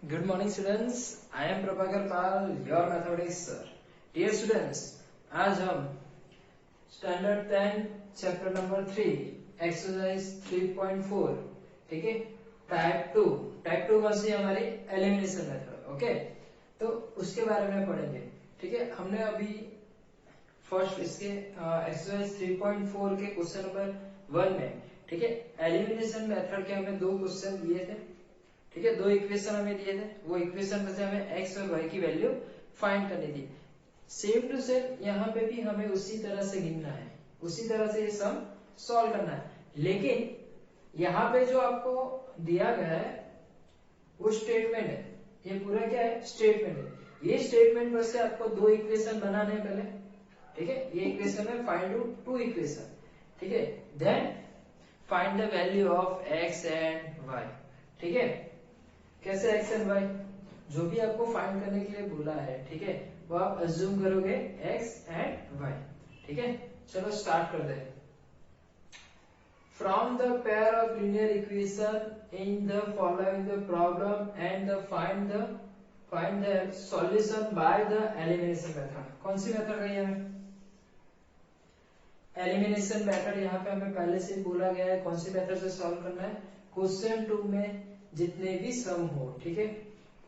Good morning students, I am Prabhakar Pal, your mathematics sir. Dear students, आज हम standard 10 chapter number 3 exercise 3.4 ठीक है type 2 कौन सी हमारी एलिमिनेशन मेथड ओके। तो उसके बारे में पढ़ेंगे ठीक है। हमने अभी फर्स्ट इसके एक्सरसाइज 3.4 के क्वेश्चन नंबर 1 में ठीक है एलिमिनेशन मेथड के हमें दो क्वेश्चन दिए थे ठीक है। दो इक्वेशन हमें दिए थे, वो इक्वेशन में से हमें x और y की वैल्यू फाइंड करनी थी। सेम टू सेम यहाँ पे भी हमें उसी तरह से गिनना है, उसी तरह से ये सम सॉल्व करना है। लेकिन यहाँ पे जो आपको दिया गया है वो स्टेटमेंट है, ये पूरा क्या है स्टेटमेंट है। ये स्टेटमेंट पर से आपको दो इक्वेशन बनाने हैं पहले ठीक है। ये इक्वेशन है फाइंड टू इक्वेशन ठीक है। Then find the value of x and y ठीक है। कैसे x एंड y, जो भी आपको फाइंड करने के लिए बोला है ठीक है वो आप अज्यूम करोगे x एंड y ठीक है। चलो स्टार्ट करते हैं। From the pair of linear equation in the following the problem and the find the solution by the elimination method. कौन सी मेथड है हमें एलिमिनेशन मेथड, यहाँ पे हमें पहले से बोला गया है कौन सी मेथड से सॉल्व करना है। क्वेश्चन 2 में जितने भी सम हो ठीक है,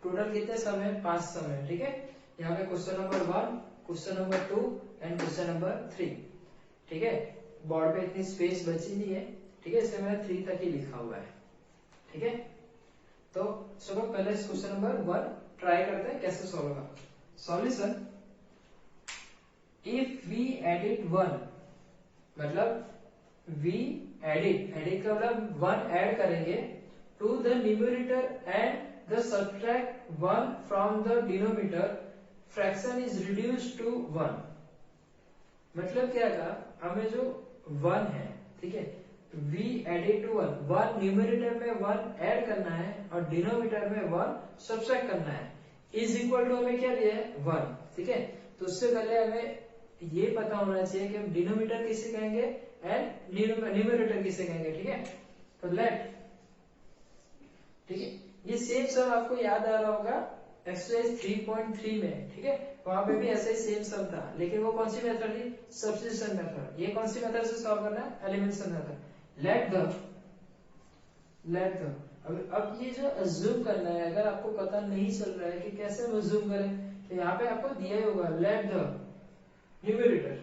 टोटल कितने सम है 5 सम है ठीक है। यहाँ पे question number 1, question number 2 and question number 3 ठीक है। बोर्ड पे इतनी स्पेस बची नहीं है ठीक है, इसलिए मैंने 3 तक ही लिखा हुआ है ठीक है। तो चलो पहले इस क्वेश्चन नंबर 1 ट्राई करते हैं कैसे सॉल्व होगा। सॉल्यूशन, इफ वी एडिट 1 मतलब वी एडिट का मतलब 1 ऐड करेंगे to the numerator and the subtract 1 from the denominator, fraction is reduced to 1। मतलब क्या था, हमें जो 1 है ठीक है वी एडिट टू 1 न्यूमरेटर में 1 ऐड करना है और डिनोमिनेटर में 1 सब्ट्रैक्ट करना है। इज इक्वल टू हमें क्या दिया है 1 ठीक है। तो उससे पहले हमें ये पता होना चाहिए कि हम डिनोमिनेटर किसे कहेंगे एंड न्यूमरेटर किसे कहेंगे ठीक है। तो लेट ठीक है, ये सेम सम आपको याद आ रहा होगा एक्सरसाइज 3.3 में ठीक है, वहां पे भी ऐसा ही सेम सम था, लेकिन वो कौन सी मेथड थी सब्स्टिट्यूशन मेथड। ये कौन सी मेथड से सॉल्व करना है एलिमिनेशन मेथड। लेट द अब ये जो अज्यूम करना है, अगर आपको पता नहीं चल रहा है कि कैसे हम अज्यूम करें तो यहाँ पे आपको दिया ही होगा लेट द न्यूमरेटर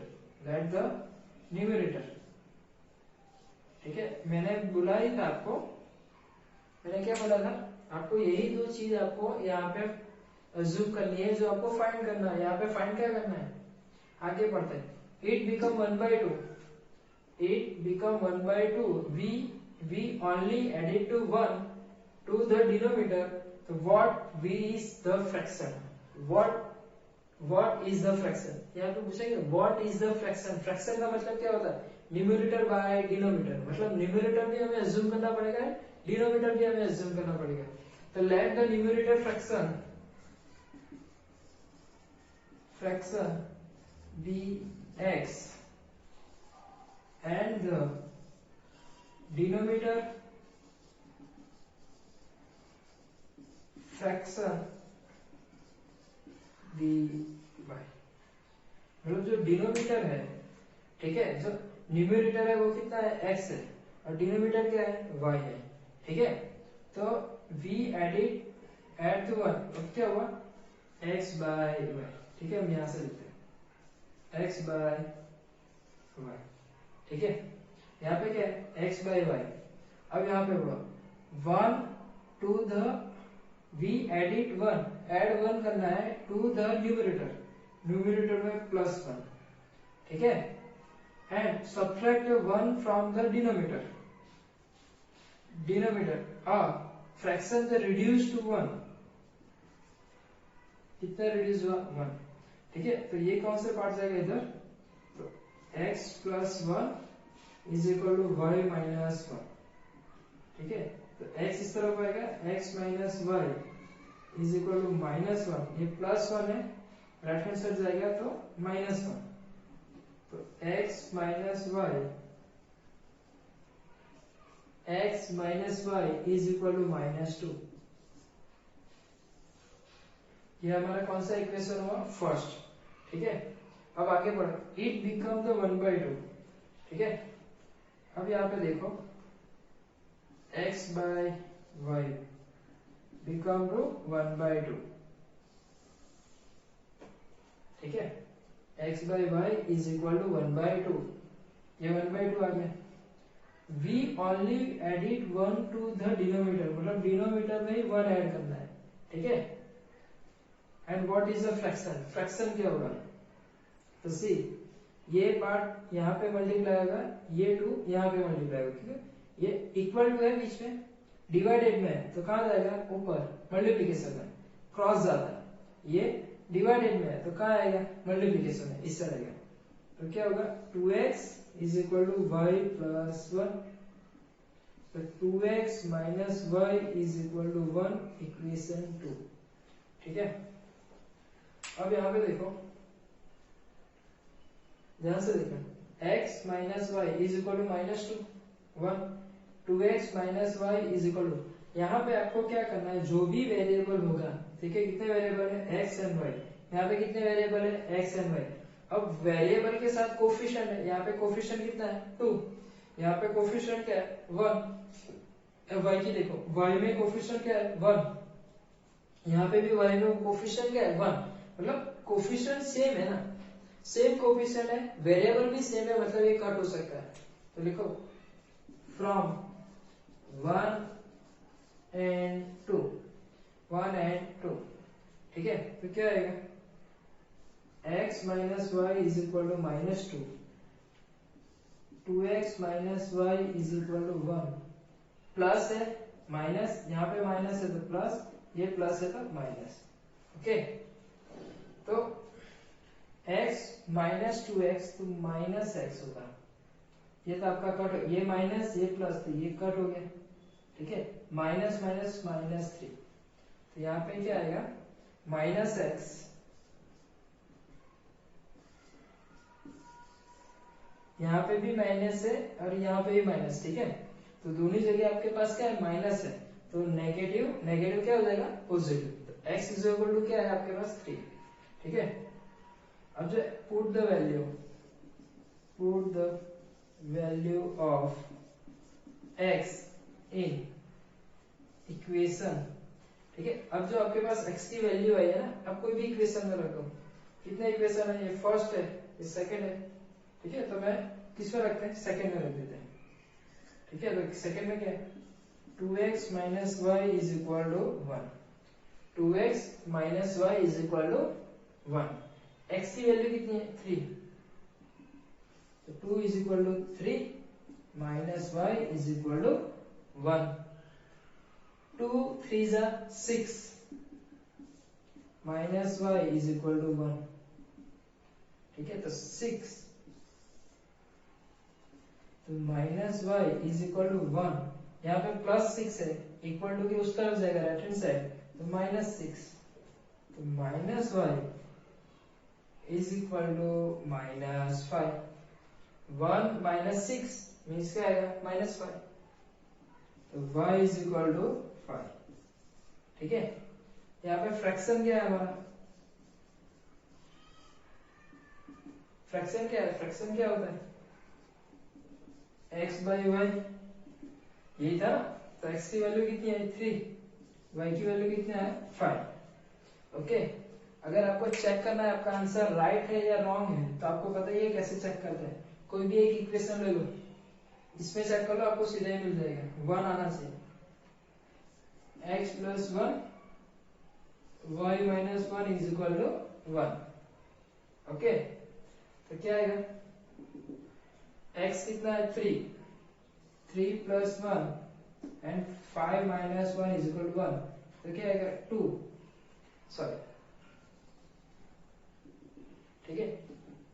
ठीक है। मैंने बोला ही था आपको, मैंने क्या बोला था आपको, यही दो चीज आपको यहाँ पे अज्यूम करनी है जो आपको फाइंड करना है। यहाँ पे फाइंड क्या करना है, आगे बढ़ते हैं। It become 1/2 we only edit to 1 to the denominator, तो what we is the fraction, what is the fraction. यहाँ पे पूछेंगे what is the fraction. Fraction का मतलब क्या होता है न्यूमरेटर बाय डिनोमिनेटर, मतलब न्यूमरेटर भी हमें अज्यूम करना पड़ेगा डिनोमिनेटर भी हमें अज्यूम करना पड़ेगा। तो let the numerator fraction be x and the denominator fraction dy। मतलब जो डिनोमिनेटर है ठीक है, जो न्यूमरेटर है वो कितना है x है और डिनोमिनेटर क्या है y है ठीक है। तो v एड टू 1 अब क्या हुआ x बाय y ठीक है। हम यहां से लिखते हैं x बाय y ठीक है। यहाँ पे क्या है x बाय y। अब यहाँ पे हुआ 1 to the we added 1 add 1 करना है टू द न्यूमरेटर में +1 ठीक है, and subtract 1 from the denominator fraction the reduce to 1, कितना रिड्यूस हुआ 1 ठीक है। तो ये कौन से पार्ट जाएगा इधर, तो x + 1 is equal to y - 1 ठीक है। तो x इस तरफ आएगा x - y is equal to -1, ये +1 है राइट हैंड साइड जाएगा तो -1, तो x - y is equal to -2 ये हमारा कौन सा इक्वेशन हुआ, फर्स्ट। ठीक है, अब आगे बढ़ो, इट बिकम द 1/2। ठीक है, अब यहाँ पे देखो x by y become to 1/2। ठीक है, x by y is equal to 1/2, ये 1/2 आ गया। We only added 1 to the denominator, मतलब डिनोमिनेटर में ही 1 ऐड करना है। ठीक है, and what is the fraction, fraction क्या होगा, तो सी ये पार्ट यहाँ पे मल्टीप्लाई होगा, ये 2 यहाँ पे मल्टीप्लाई होगा। ठीक है, ये इक्वल टू है बीच में, डिवाइडेड में है तो कहाँ जाएगा, ऊपर मल्टीप्लिकेशन में क्रॉस जाता है। ये डिवाइडेड में है तो कहाँ आएगा, मल्टीप्लिकेशन में, इस तरह आएगा। तो क्या होगा, 2x is equal to y plus 1, तो 2x minus y is equal to 1, equation 2। ठीक है, अब यहाँ पे देखो, ध्यान से देखो, x minus y is equal to -2 1, 2x minus y is equal to, यहाँ पे आपको क्या करना है, जो भी वेरिएबल होगा, ठीक है, कितने वेरिएबल है, x एंड y, यहाँ पे कितने वेरिएबल है, x एंड y। अब वेरिएबल के साथ कोफिशिएंट है, यहाँ पे कोफिशिएंट कितना है, 2, यहाँ पे कोफिशिएंट क्या है, 1। y की देखो, y में कोफिशिएंट क्या है, 1, यहाँ पे भी y में कोफिशिएंट क्या है, 1, मतलब कोफिशिएंट सेम है ना, सेम कोफिशिएंट है, वेरिएबल भी सेम है, मतलब ये कट हो सकता है। तो लिखो फ्रॉम 1 and 2, 1 and 2। ठीक है, तो क्या आएगा, x minus y is equal to -2, 2x minus y is equal to 1, plus है माइनस, यहाँ पे माइनस है तो प्लस, ये प्लस है तो माइनस। ओके, तो x माइनस 2x तो माइनस x होगा, ये तो आपका कट, ये माइनस ये प्लस, तो ये कट हो गया। ठीक है, माइनस माइनस माइनस 3, तो यहाँ पे क्या आएगा, माइनस x, यहाँ पे भी माइनस है और यहाँ पे भी माइनस। ठीक है, तो दोनों जगह आपके पास क्या है, माइनस है, तो नेगेटिव नेगेटिव क्या हो जाएगा, पॉजिटिव, तो x इज इक्वल टू क्या है आपके पास, 3। ठीक है, अब जो put the value of x in equation. ठीक है, अब जो आपके पास x की वैल्यू आई है ना, अब कोई भी इक्वेशन में रखो, कितने इक्वेशन है, ये फर्स्ट है, ये सेकंड है। ठीक है, तो मैं किस में रखते हैं, सेकंड में रख देते हैं। ठीक है, तो सेकंड में क्या है, 2x minus y is equal to 1, 2x minus y is equal to 1, x की वैल्यू कितनी है, 3, तो 2 is equal to 3 minus y is equal to 1, 2 3 जा 6 minus y is equal to 1। ठीक है, तो 6 तो minus y is equal to 1, यहाँ पे प्लस 6 है, इक्वल टू के उस तरफ जाएगा, राइट हैंड साइड, तो -6, तो minus y is equal to -5, 1 minus 6 means क्या आएगा, -5, तो y इज इक्वल टू 5। ठीक है, यहाँ पे फ्रैक्शन क्या है हमारा, फ्रैक्शन क्या है, फ्रैक्शन क्या होता है, x बाई वाई, यही था, तो x की वैल्यू कितनी है, 3, y की वैल्यू कितनी है, 5। ओके, अगर आपको चेक करना है आपका आंसर राइट है या रॉन्ग है, तो आपको पता ही है कैसे चेक करते हैं, कोई भी एक इक्वेशन ले लो, इसमें चेक कर लो, आपको सीधा ही मिल जाएगा, 1 आना चाहिए, x plus 1 y minus 1 is equal to 1। Okay, तो क्या आएगा, x कितना है, 3 plus 1 and 5 minus 1 is equal to 1, तो क्या आएगा, 2, सॉरी, ठीक है,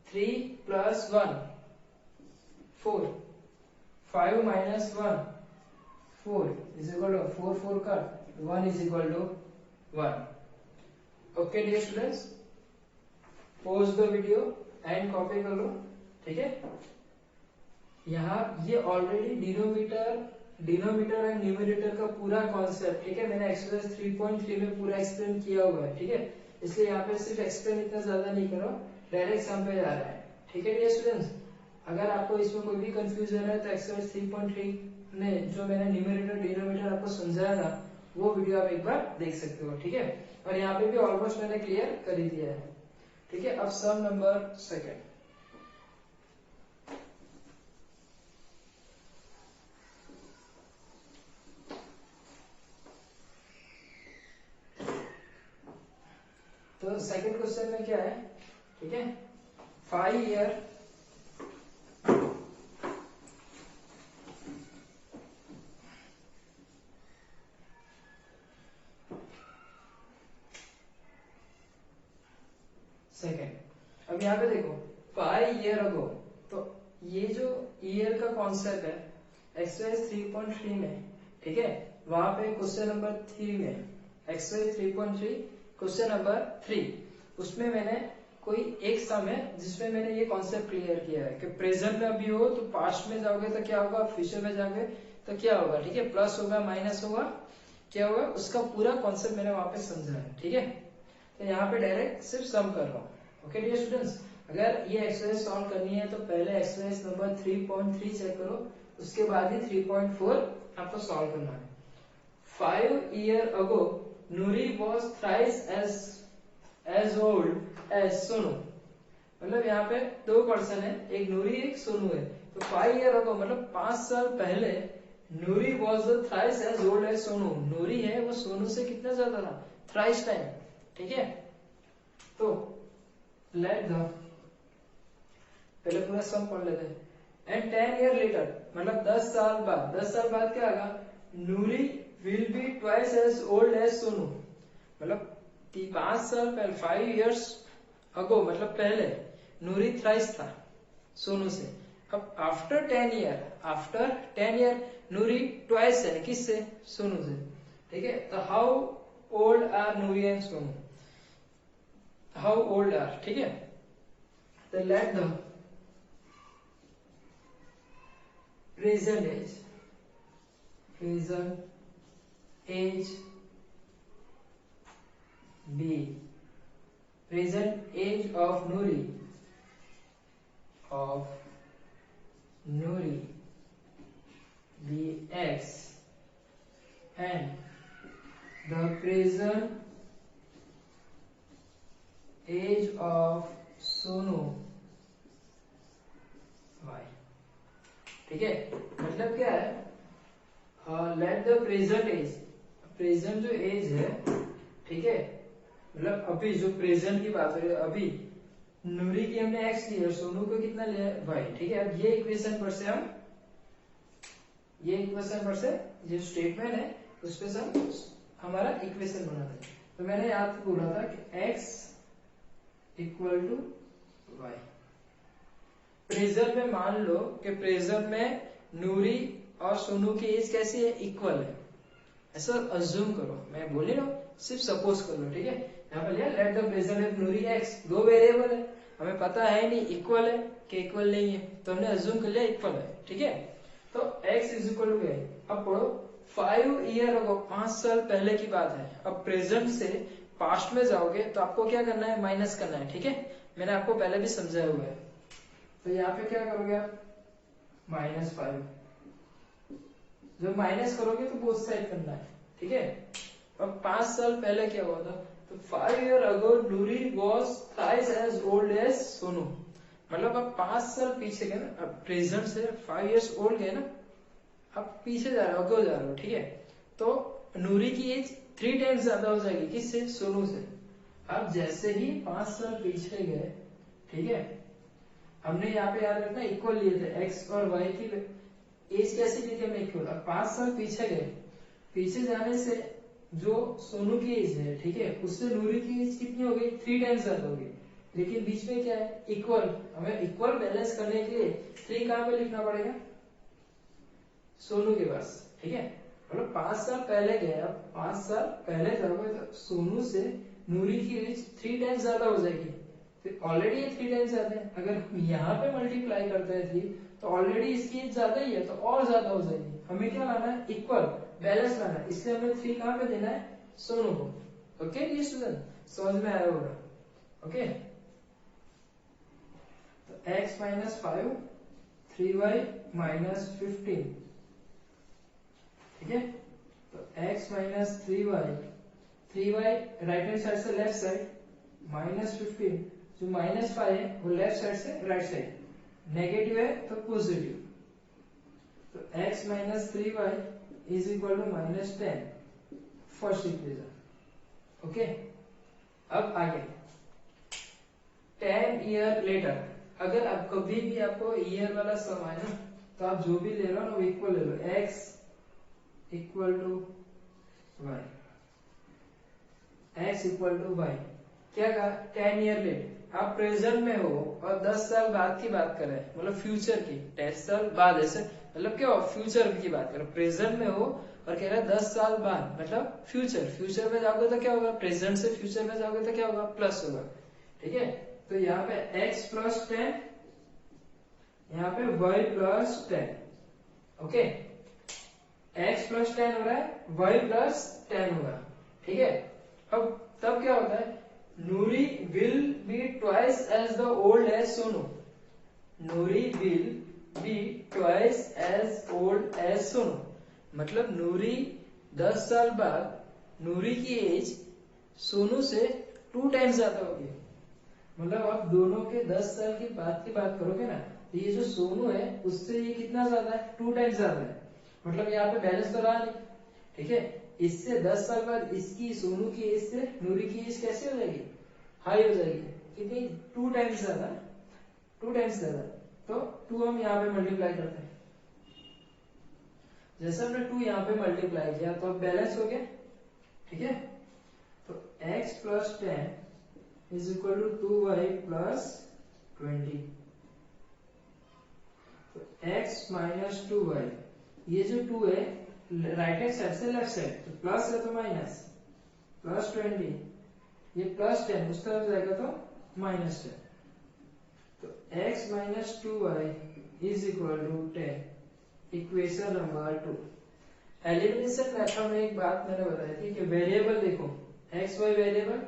3 plus 1 4, 5 minus 1 4 is equal to 4 4 cut, 1 is equal to 1। Okay dear students, pause the video and copy कर लो। ठीक है, यहाँ ये ऑलरेडी डिनोमिनेटर एंड न्यूमरेटर का पूरा कॉन्सेप्ट, ठीक है, मैंने एक्सरसाइज 3.3 में पूरा एक्सप्लेन किया हुआ है। ठीक है, इसलिए यहाँ पे सिर्फ एक्सप्लेन इतना ज्यादा नहीं करो, डायरेक्ट सम पे जा रहा है। ठीक है डियर स्टूडेंट्स, अगर आपको इसमें कोई भी कंफ्यूजन है तो एक्सरसाइज 3.3 में जो मैंने न्यूमेरेटर डिनोमिनेटर आपको समझाया था वो वीडियो आप एक बार देख सकते हो। ठीक है, और यहाँ पे भी ऑलमोस्ट मैंने क्लियर कर ही दिया है। ठीक है, अब सम नंबर सेकेंड। तो सेकंड क्वेश्चन में क्या है, ठीक है, 5 ईयर सेकेंड। अब यहाँ पे देखो 5 ईयर अगो, तो ये जो ईयर का कॉन्सेप्ट है एक्सरसाइज 3.3 में, ठीक है, वहां पे क्वेश्चन नंबर 3 में एक्सरसाइज 3.3 क्वेश्चन नंबर 3 उसमें मैंने कोई एक सम है जिसमें मैंने ये कॉन्सेप्ट क्लियर किया है कि प्रेजेंट में अभी हो तो पास्ट में जाओगे तो क्या होगा, फ्यूचर में जाओगे तो क्या होगा। ठीक है, प्लस होगा माइनस होगा क्या होगा, उसका पूरा कॉन्सेप्ट मैंने वहां पे समझा है। ठीक है, तो यहाँ पे डायरेक्ट सिर्फ सम कर रहा हूँ। ओके डियर स्टूडेंट्स, अगर ये एक्सरसाइज सॉल्व करनी है तो पहले एक्सरसाइज नंबर 3.3 चेक करो, उसके बाद ही 3.4 आपको सॉल्व करना है। 5 years ago Nuri was thrice as old as Sonu। मतलब यहाँ पे दो पर्सन है, एक नूरी एक सोनू है। तो 5 years ago मतलब 5 साल पहले नूरी was thrice as old as Sonu. नूरी है वो सोनू से कितना ज्यादा था, थ्राइस टाइम। ठीक है, तो लेट द, पहले पूरा सम पढ़ लेते हैं। एंड 10 years later मतलब 10 साल बाद, 10 साल बाद क्या होगा, Noori will be twice as old as Sonu. मतलब 5 साल पहले 5 years अगो मतलब पहले नूरी थ्राइस था सोनू से। अब आफ्टर 10 year नूरी ट्वाइस है किससे, सोनू से। ठीक है, तो how old are Noori and Sonu, how old are. ठीक है, तो let the present age be, present age of Nuri be X and the present age of Sonu Y। ठीक है, मतलब क्या है, let the present age, present जो एज है, ठीक है, मतलब अभी जो प्रेजेंट की बात हो रही है, अभी नूरी की हमने एक्स लिया, सोनू को कितना लिया वाई। ठीक है, अब ये इक्वेशन पर से हम, ये इक्वेशन पर से जो स्टेटमेंट है उस पे से हम हमारा इक्वेशन बनाते हैं। तो मैंने याद बोला था कि x equal to y. Present में मान लो कि प्रेजेंट में नूरी और सोनू की एज कैसी है, इक्वल है, ऐसा अज्यूम करो, मैं बोल रहा हूँ सिर्फ सपोज कर लो। ठीक है, यहाँ पर लिया late the present of Noori x, दो वेरिएबल है, हमें पता है नहीं इक्वल है कि इक्वल नहीं है, तो हमने अज्यूम कर लिया इक्वल है। ठीक है, तो x इज इक्वल टू है। अब पढ़ो 5 years अगो, 5 साल पहले की बात है। अब प्रेजेंट से पास्ट में जाओगे तो आपको क्या करना है, माइनस करना है। ठीक है, मैंने आपको पहले भी समझाया हुआ है। तो यहाँ पे क्या करोगे आप, -5, जब माइनस करोगे तो बोथ साइड करना है। ठीक है, अब 5 साल पहले क्या हुआ था, तो 5 years ago Noori was thrice as old as Sonu. मतलब अब 5 साल पीछे गए ना, अब प्रेजेंट से 5 years ओल्ड गए ना, अब पीछे जा रहे हो, अगो जा रहे हो। ठीक है, तो नूरी की एज 3 टाइम्स ज्यादा हो जाएगी, किससे, सोनू से। अब जैसे ही 5 साल पीछे गए, ठीक है, हमने यहाँ पे याद रखना इक्वल लिए थे, एक्स और वाई की एज कैसे ली थी हमने, इक्वल। अब 5 साल पीछे गए, पीछे जाने से जो सोनू की एज है, ठीक है, उससे नूरी की एज कितनी हो गई, 3 टाइम्स ज्यादा हो गई। लेकिन बीच में क्या है, इक्वल, हमें इक्वल बैलेंस करने के लिए 3 कहां पे लिखना पड़ेगा, सोनू के पास। ठीक है, मतलब 5 साल पहले गए, अब 5 साल पहले जाओगे तो सोनू से नूरी की एज 3 टाइम्स ज्यादा हो जाएगी। ऑलरेडी ये 3 टाइम्स ज्यादा है, अगर यहाँ पे मल्टीप्लाई करते हैं 3 तो ऑलरेडी इसकी एज ज्यादा ही है, तो और ज्यादा हो जाएगी। हमें क्या लाना है, इक्वल बैलेंस लाना है, इसलिए हमें 3 कहां पे देना है, सोनू को। ओके ये स्टूडेंट समझ में आया होगा। ओके तो x माइनस 5 3y माइनस 15, ठीक है। तो x minus 3y right hand side से लेफ्ट साइड, माइनस 15 जो माइनस 5 है वो लेफ्ट साइड से राइट साइड, नेगेटिव है तो पॉजिटिव। तो x minus 3y is equal to minus 10, first equation. Okay अब आगे 10 ईयर लेटर, अगर आप कभी भी आपको ईयर वाला सम आए ना तो आप जो भी ले रहे हो ना वो इक्वल ले लो, x equal to y, x equal to y। क्या कहा 10 ईयर लेट, आप प्रेजेंट में हो और 10 साल बाद की बात कर रहे हैं, मतलब फ्यूचर की, 10 साल बाद ऐसे मतलब क्या फ्यूचर की बात कर रहे हो, प्रेजेंट में हो और कह रहा है 10 साल बाद मतलब फ्यूचर में जाओगे तो क्या होगा, प्रेजेंट से फ्यूचर में जाओगे तो क्या होगा, प्लस होगा, ठीक है। तो यहाँ पे x प्लस 10, यहाँ पे y plus 10, okay x plus 10 हो रहा है, y प्लस 10 होगा, ठीक है। अब तब क्या होता है, Noori will be twice as the old as Sonu, Noori will be twice as old as Sonu, मतलब नूरी 10 साल बाद नूरी की एज सोनू से 2 टाइम्स ज्यादा होगी। मतलब आप दोनों के 10 साल की बात करोगे ना तो ये जो सोनू है उससे ये कितना ज्यादा है, 2 टाइम्स ज्यादा है, मतलब यहाँ पे बैलेंस तो रहा नहीं, ठीक है। इससे 10 साल बाद इसकी सोनू की एज से नूरी की एज कैसे हो जाएगी, हाई हो जाएगी, कितनी 2 टाइम्स ज्यादा, 2 टाइम्स ज्यादा। तो 2 हम यहाँ पे मल्टीप्लाई करते हैं, जैसे हमने 2 यहाँ पे मल्टीप्लाई किया तो अब बैलेंस हो गया, ठीक है। तो x plus 10 is equal to 2y plus 20, तो x माइनस 2y, ये जो 2 है राइट हैंड साइड से लेफ्ट साइड, तो प्लस है तो माइनस, प्लस 20, ये प्लस 10 उस तरफ जाएगा तो माइनस 10, तो x minus 2y is equal to 10, equation number 2। Elimination method में एक बात मैंने बताई थी कि वेरिएबल देखो एक्स वाई वेरिएबल,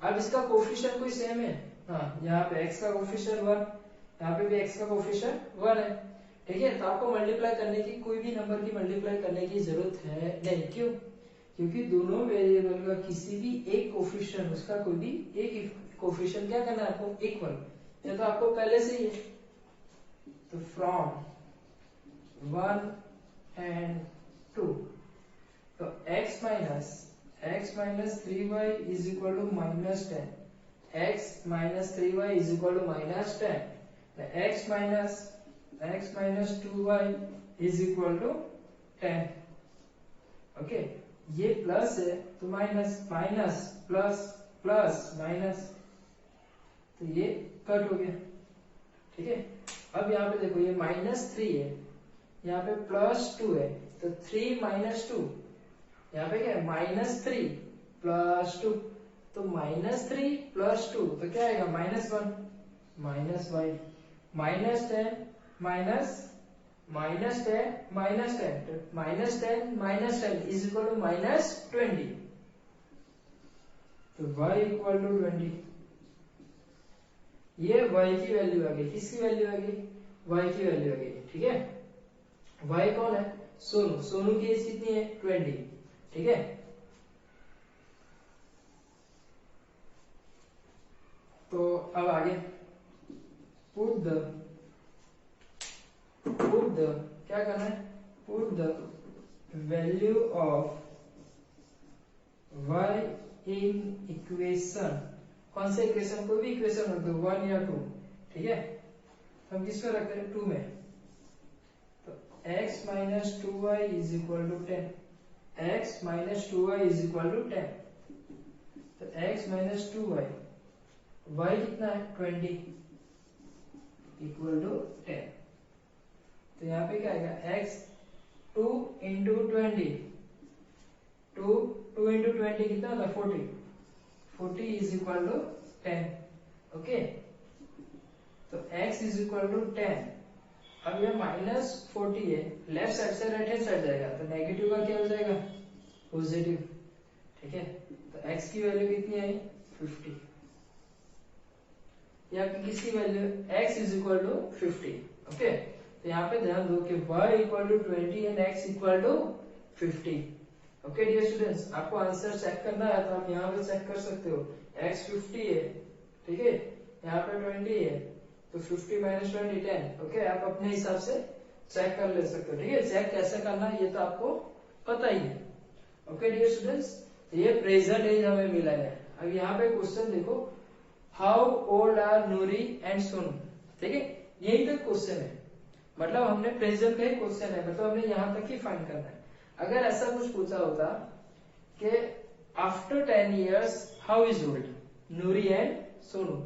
अब इसका कोफिशिएंट कोई सेम है, हाँ यहाँ पे x का कोफिशिएंट 1, यहाँ पे भी x का कोफिशिएंट 1 है, ठीक है। तो आपको मल्टीप्लाई करने की, कोई भी नंबर की मल्टीप्लाई करने की जरूरत है नहीं, क्यों, क्योंकि दोनों वेरिएबल का किसी भी एक कोफिशिएंट, उसका कोई भी एक कोफिशिएंट क्या करना है आपको, इक्वल, ये तो आपको पहले से ही है। तो फ्रॉम 1 and 2, तो x minus 3y is equal to minus 10, x minus 3y is equal to minus 10, the x minus 2y is equal to 10, okay. ये प्लस है तो minus, minus plus plus minus, तो ये कट हो गया, ठीक है। अब यहाँ पे देखो ये -3 है, यहाँ पे +2 है, तो 3 माइनस 2, यहाँ पे क्या है -3 +2, तो -3 +2 तो क्या आएगा -1, -y, -10 -10 इज इक्वल टू -20, तो y इक्वल टू 20, ये y की वैल्यू आ गई, किसकी वैल्यू आ गई, y की वैल्यू आ गई, ठीक है। y कौन है, सोनू की एज कितनी है 20, ठीक है। तो अब आगे पुट द क्या करना है, put the value of y in equation, कौन सा इक्वेशन, कोई भी इक्वेशन रख दो 1 या 2, ठीक है। तो हम किसको रखते हैं 2 में, तो x minus 2y is equal to 10, x minus 2y is equal to 10, तो x minus 2y, y कितना है 20 इक्वल टू 10, तो यहाँ पे क्या आएगा x 2 इंटू 20, 2 इंटू 20 कितना होता है 40 इज इक्वल टू 10, ओके। तो x इज इक्वल टू 10, अब ये -40 है, लेफ्ट साइड से राइट हैंड साइड जाएगा तो नेगेटिव का क्या हो जाएगा पॉजिटिव, ठीक है, तो x की वैल्यू कितनी आई 50, या किसकी value x is equal to 50। Okay, तो यहाँ पे ध्यान दो कि y equal to 20 and x equal to 50। Okay dear students, आपको आंसर चेक करना है तो आप यहाँ पे चेक कर सकते हो, x 50 है, ठीक है, यहाँ पे 20 है, तो 50 माइनस 20 10। ओके, आप अपने हिसाब से चेक कर ले सकते हो, ठीक है। चेक कैसे करना है ये तो आपको पता ही है। ओके डियर स्टूडेंट्स, ये प्रेजेंट एज हमें मिला है। अब यहाँ पे क्वेश्चन देखो, how old are Noori and Sonu, ठीक है, यही तक क्वेश्चन है, मतलब हमने प्रेजेंट का ही क्वेश्चन है, मतलब हमने यहाँ तक ही फाइंड करना है। अगर ऐसा कुछ पूछा होता कि after 10 years how is old Noori and Sonu,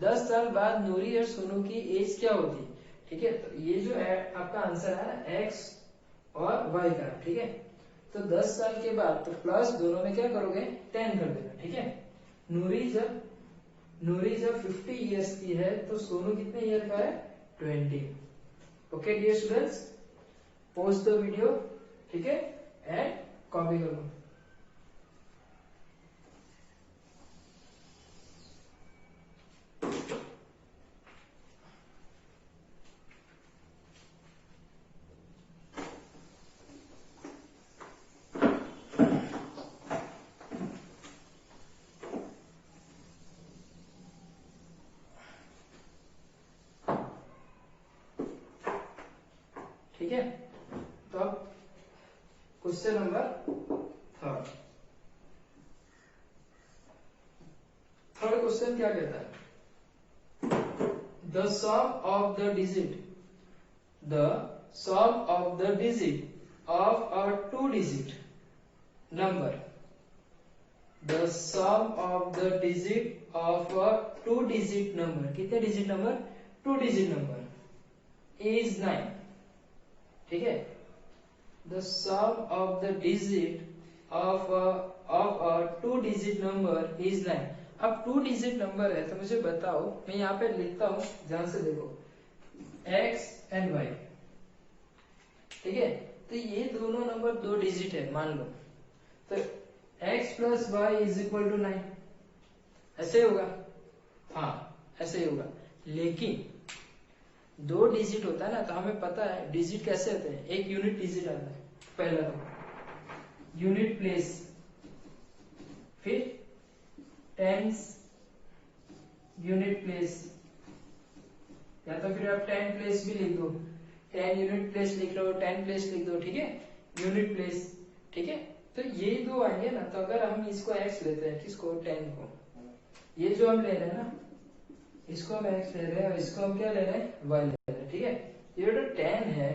10 साल बाद नूरी और सोनू की एज क्या होती, ठीक है, तो ये जो है आपका आंसर है ना एक्स और वाई का, ठीक है। तो 10 साल के बाद तो प्लस दोनों में क्या करोगे 10 कर देना, ठीक है। नूरी जब 50 इयर्स की है तो सोनू कितने ईयर का है 20। Okay dear students, pause the video, ठीक है, एंड कॉपी करो। ठीक है, तो अब क्वेश्चन नंबर थर्ड क्वेश्चन क्या कहता है, the sum of the digit of a 2 digit number, the sum of the digit of a 2 digit number, कितने digit number 2 digit number is 9, ठीक है। The sum of the digit of a 2 digit number is 9। अब 2 digit number है तो मुझे बताओ, मैं यहाँ पे लिखता हूं, ध्यान से देखो, x एंड y, ठीक है, तो ये दोनों नंबर 2 डिजिट है मान लो, तो x plus y is equal to 9, ऐसे होगा, हाँ ऐसे ही होगा। लेकिन 2 डिजिट होता है ना, तो हमें पता है डिजिट कैसे होते हैं, एक यूनिट डिजिट आता है, पहला तो यूनिट प्लेस, फिर टेंस यूनिट प्लेस, या तो फिर आप 10 प्लेस भी लिख दो, 10 यूनिट प्लेस लिख लो, 10 प्लेस लिख दो, ठीक है, यूनिट प्लेस, ठीक है। तो ये दो आएंगे ना, तो अगर हम इसको x लेते हैं, किसको 10 को, ये जो हम ले रहे हैं ना, इसको हम x ले रहे हैं और इसको हम क्या ले रहे हैं y ले रहे हैं, ठीक है। ये जो 10 है,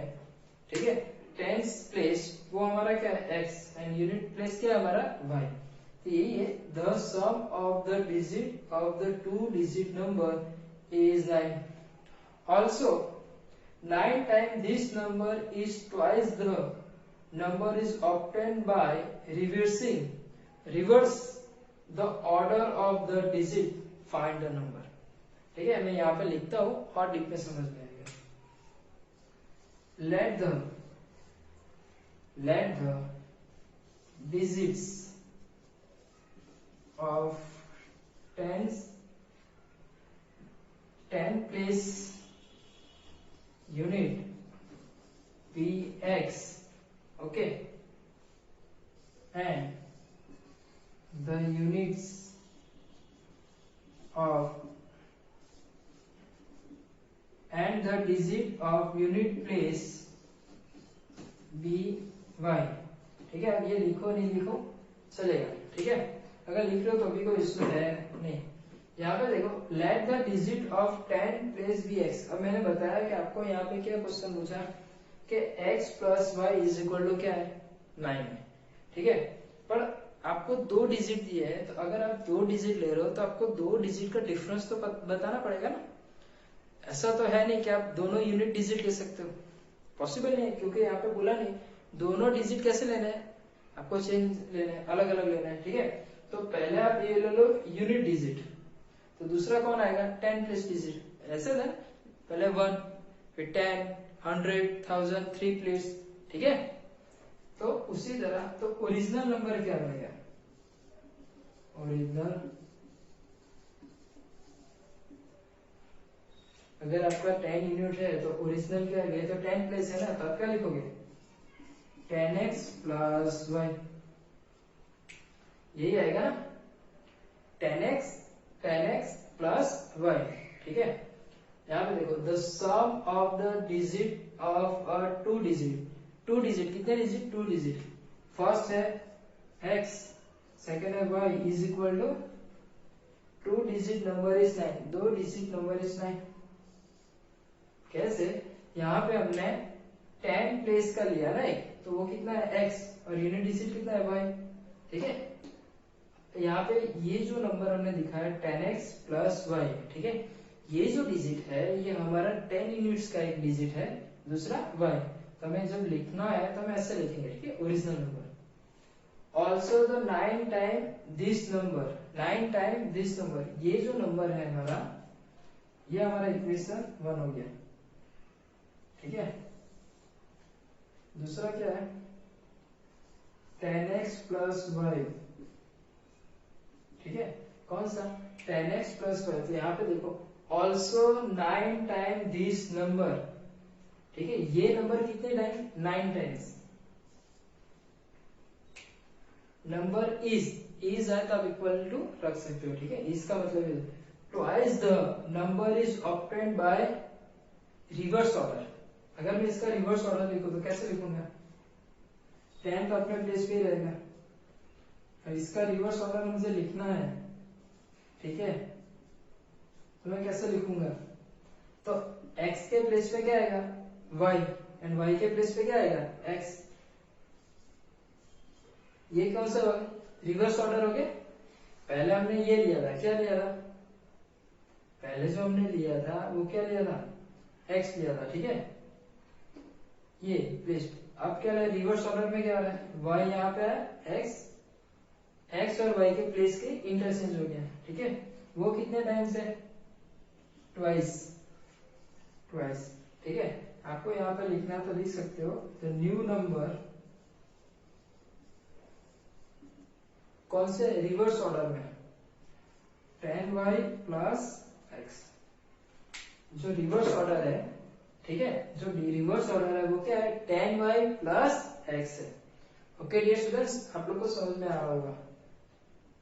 ठीक है, 10 प्लेस वो हमारा क्या है x, एंड यूनिट प्लेस क्या है हमारा y, तो यही है, the sum of the digit of the 2 digit number is 9। Also 9 times this number is twice the number is obtained by reverse the order of the digit, find the number, ठीक है। मैं यहाँ पे लिखता हूँ और लिखने समझ में आएगा। let the digits of 10 place unit be x, okay, and the units of and the digit of unit place be y, ठीक है। अब ये लिखो नहीं लिखो चलेगा, ठीक है, अगर लिख रहे हो तो भी कोई इश्यू है नहीं। यहाँ पे देखो, let the digit of 10 place be x। अब मैंने बताया कि आपको यहाँ पे क्या क्वेश्चन पूछा कि x plus y is equal to क्या है 9 है, ठीक है, पर आपको 2 डिजिट दिए है, तो अगर आप 2 डिजिट ले रहे हो तो आपको 2 डिजिट का डिफरेंस तो बताना पड़ेगा ना। ऐसा तो है नहीं कि आप दोनों यूनिट डिजिट ले सकते हो, पॉसिबल नहीं है, क्योंकि यहाँ पे बोला नहीं दोनों डिजिट कैसे लेना है, आपको चेंज लेना है, अलग अलग लेना है, ठीक है। तो पहले आप ये ले लो यूनिट डिजिट, तो दूसरा कौन आएगा 10 प्लेस डिजिट, ऐसे ना, पहले 1 फिर 10 100 1000 3 प्लेस, ठीक है। तो उसी तरह तो ओरिजिनल नंबर क्या बनेगा, ओरिजिनल, अगर आपका 10 यूनिट है तो ओरिजिनल क्या है, तो 10 प्लेस है ना, तो आप क्या लिखोगे 10x प्लस y, यही आएगा ना 10x प्लस y। ठीक है, यहाँ पे देखो the sum of the digit of a two digit कितने डिजिट, टू डिजिट, फर्स्ट है x, सेकेंड है y is equal to two digit number is 9, दो डिजिट नंबर इज 9। कैसे, यहाँ पे हमने 10 प्लेस का लिया राइट, तो वो कितना है x और यूनिट डिजिट कितना है y। ठीक है, यहाँ पे ये जो नंबर हमने दिखाया 10x प्लस y, ठीक है, ये जो डिजिट है ये हमारा 10 यूनिट्स का एक डिजिट है, दूसरा y। तो हमें जब लिखना है तो हम ऐसे लिखेंगे, ठीक है, original number also the 9 time this number, 9 time this number, ये जो नंबर है हमारा, ये हमारा इक्वेशन 1 हो गया। ठीक है, दूसरा क्या है 10x प्लस y, ठीक है, कौन सा 10x प्लस y, तो यहाँ पे देखो ऑल्सो 9 टाइम दिस नंबर, ठीक है, ये नंबर कितने टाइम 9 टाइम्स, नंबर इज है तो आप इक्वल टू रख सकते हो। ठीक है, इसका मतलब twice the number is obtained by reverse order. अगर मैं इसका रिवर्स ऑर्डर लिखूं तो कैसे लिखूंगा, 10 तो अपने प्लेस पे ही रहेगा, और इसका रिवर्स ऑर्डर मुझे लिखना है, ठीक है, तो मैं कैसे लिखूंगा, तो x के प्लेस पे क्या आएगा y, एंड y के प्लेस पे क्या आएगा x। ये कौन सा रिवर्स ऑर्डर हो गया, पहले हमने ये लिया था, क्या लिया था, पहले जो हमने लिया था वो क्या लिया था, x लिया था। ठीक है, ये प्लेस, अब क्या है रिवर्स ऑर्डर में क्या आ रहा है, y यहाँ पे है, x और y के प्लेस के इंटरचेंज हो गया। ठीक है, वो कितने टाइम्स है, ट्वाइस। ठीक है, आपको यहाँ पे लिखना तो लिख सकते हो, द न्यू नंबर, कौन से रिवर्स ऑर्डर में, 10y प्लस x, जो रिवर्स ऑर्डर है, ठीक है, जो रिवर्स ऑर्डर है वो क्या है 10y प्लस x है। ओके डियर स्टूडेंट्स, आप लोग को समझ में आ रहा होगा।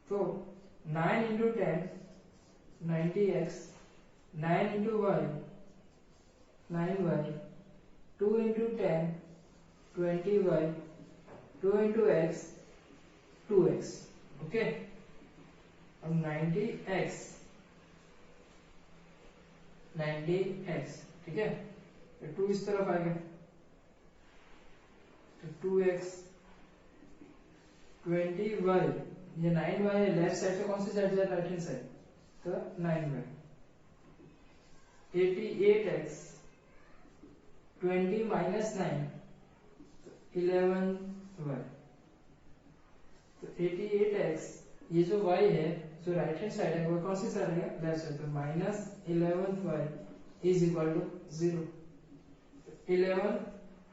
तो 9 into 10 90x, 9 into y 9y, 2 into 10 20y, 2 into x 2x। Okay, अब 90x, ठीक है, तो 2 इस तरफ आ गया, तो 2x 20y, ये 9y है, लेफ्ट साइड से कौन सी साइड जाए, राइट हैंड साइड, तो 9y, 88x 20 माइनस 9 11y, तो 88x, ये जो y है जो राइट हैंड साइड है वो कौन सी साइड है, लेफ्ट साइड, तो minus 11y is equal to 0। 11,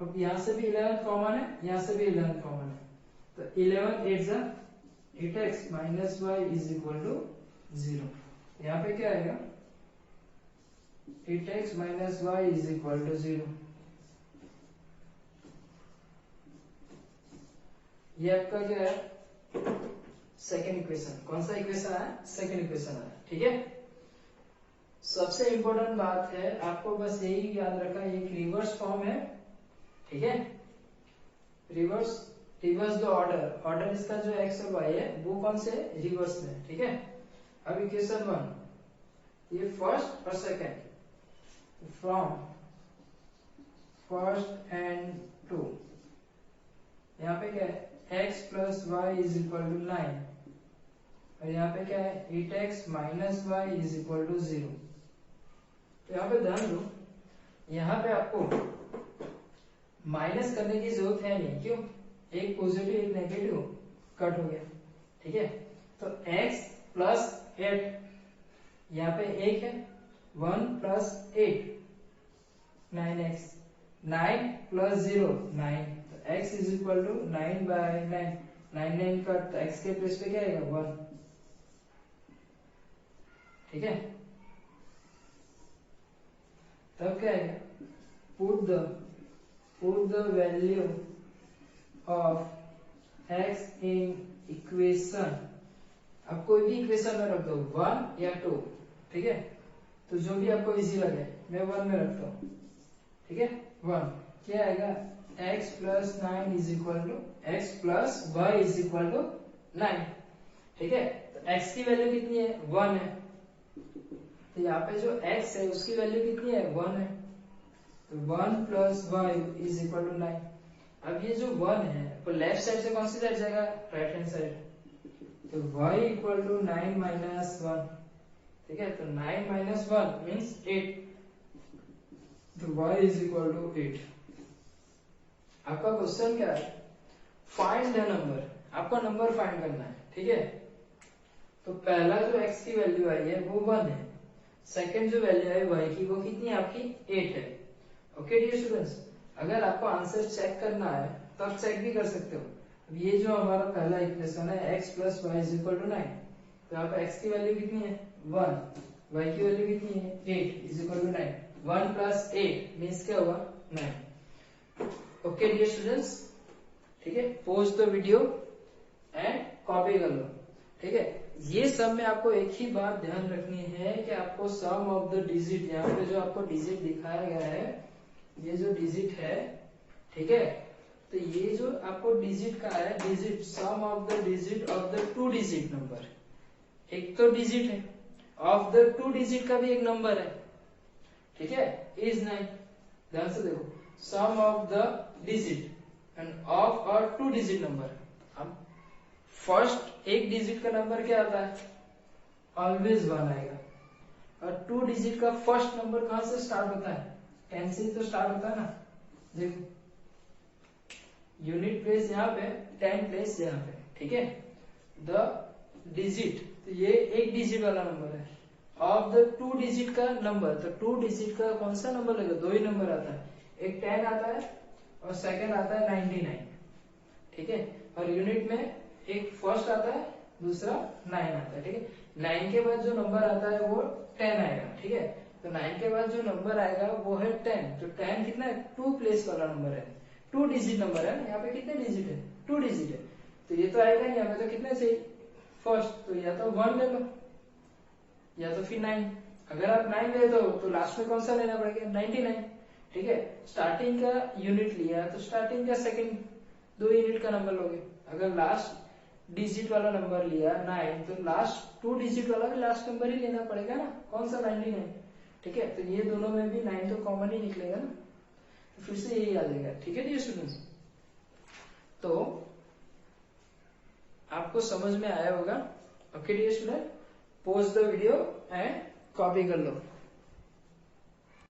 अब यहाँ से भी 11 कॉमन है, यहाँ से भी 11 कॉमन है, तो 11 8 जा 8x minus y is equal to 0। यहाँ पे क्या आएगा 8x minus y is equal to 0। ये आपका क्या है सेकेंड इक्वेशन, कौन सा इक्वेशन है, सेकेंड इक्वेशन है। ठीक है, सबसे इंपॉर्टेंट बात है आपको बस यही याद रखना, ये रिवर्स फॉर्म है। ठीक है, रिवर्स द ऑर्डर इसका जो x और y है वो कौन से रिवर्स में। ठीक है, अब इक्वेशन 1, ये फर्स्ट और second, from first and two, यहाँ पे क्या है x plus y is equal to 9, और यहाँ पे क्या है 8x minus y is equal to 0। तो यहाँ पे ध्यान दो, यहाँ पे आपको माइनस करने की जरूरत है नहीं, क्यों, एक पॉजिटिव एक नेगेटिव कट हो गया। ठीक है, तो x प्लस 8, यहाँ पे 1 है, 1 प्लस 8 9x, 9 प्लस 0 9, तो x is equal to 9 by 9, 9 9 का, तो x के प्लेस पे क्या आएगा 1, ठीक है। तब क्या है, put the value of x in equation, आप कोई भी इक्वेशन में रख दो 1 या 2, ठीक है। तो जो भी आपको इजी लगे, मैं 1 में रखता हूँ, ठीक है। 1 क्या आएगा, x plus 9 is equal to x plus y is equal to 9, ठीक है। तो x की वैल्यू कितनी है, 1 है, तो यहाँ पे जो x है उसकी वैल्यू कितनी है, 1 है, तो 1 plus y is equal to 9। अब ये जो 1 है वो लेफ्ट साइड से कौन सी साइड जाएगा, राइट हैंड साइड, तो y इक्वल टू 9 माइनस 1, ठीक है। तो 9 माइनस 1 मीन्स 8, तो y इज इक्वल टू 8। आपका क्वेश्चन क्या है, फाइंड द नंबर, आपको नंबर फाइंड करना है, ठीक है। तो पहला जो x की वैल्यू आई है वो 1 है, सेकंड जो वैल्यू है y की वो कितनी है आपकी, 8 है। ओके डियर स्टूडेंट्स, अगर आपको आंसर चेक करना है तो आप चेक भी कर सकते हो। अब ये जो हमारा पहला इक्वेशन है x plus y is equal to 9, तो यहाँ पे x की वैल्यू कितनी है, 1, y की वैल्यू कितनी है, 8 is equal to 9, 1 plus 8 means क्या होगा, 9। ओके डियर स्टूडेंट्स, ठीक है। Pause the video and copy कर लो, ठीक है। ये सब में आपको एक ही बात ध्यान रखनी है कि आपको सम ऑफ द डिजिट, यहाँ पे जो आपको डिजिट दिखाया गया है, ये जो डिजिट है, ठीक है, तो ये जो आपको डिजिट का है, digit some of the digit of the 2 digit number, एक तो डिजिट है, ऑफ द 2 डिजिट का भी एक नंबर है, ठीक है, इज 9। ध्यान से देखो, sum of the digit and of और 2 डिजिट नंबर। अब फर्स्ट एक डिजिट का नंबर क्या आता है, ऑलवेज 1 आएगा, और 2 डिजिट का फर्स्ट नंबर कहां से स्टार्ट होता है, 10 से तो स्टार्ट होता है ना। देखो यूनिट प्लेस यहाँ पे, 10 प्लेस यहाँ पे, ठीक है। द डिजिट, तो ये एक डिजिट वाला नंबर है, ऑफ द 2 डिजिट का नंबर, तो 2 डिजिट का कौन सा नंबर लगेगा, 2 ही नंबर आता है, एक 10 आता है और सेकंड आता है 99, ठीक है। और यूनिट में एक फर्स्ट आता है, दूसरा 9 आता है, ठीक है। 9 के बाद जो नंबर आता है वो 10 आएगा, ठीक है। तो 9 के बाद जो नंबर आएगा वो है 10, तो 10 कितना है, 2 प्लेस वाला नंबर है, 2 डिजिट नंबर है ना, यहाँ पे कितने डिजिट है, 2 डिजिट है, तो ये तो आएगा नहीं, यहाँ पे तो कितने चाहिए, फर्स्ट, तो या तो 1 ले लो या तो फिर 9। अगर आप 9 ले दो तो लास्ट में कौन सा लेना पड़ेगा, 99, ठीक है। स्टार्टिंग का यूनिट लिया तो स्टार्टिंग का सेकंड 2 यूनिट का नंबर लोगे। अगर लास्ट डिजिट वाला नंबर लिया 9, तो लास्ट 2 डिजिट वाला भी लास्ट नंबर ही लेना पड़ेगा ना, कौन सा, 99, ठीक है। तो ये दोनों में भी 9 तो कॉमन ही निकलेगा ना, तो फिर से यही आ जाएगा, ठीक है डियर स्टूडेंट्स। तो आपको समझ में आया होगा। Okay dear student, pause the video and copy कर लो।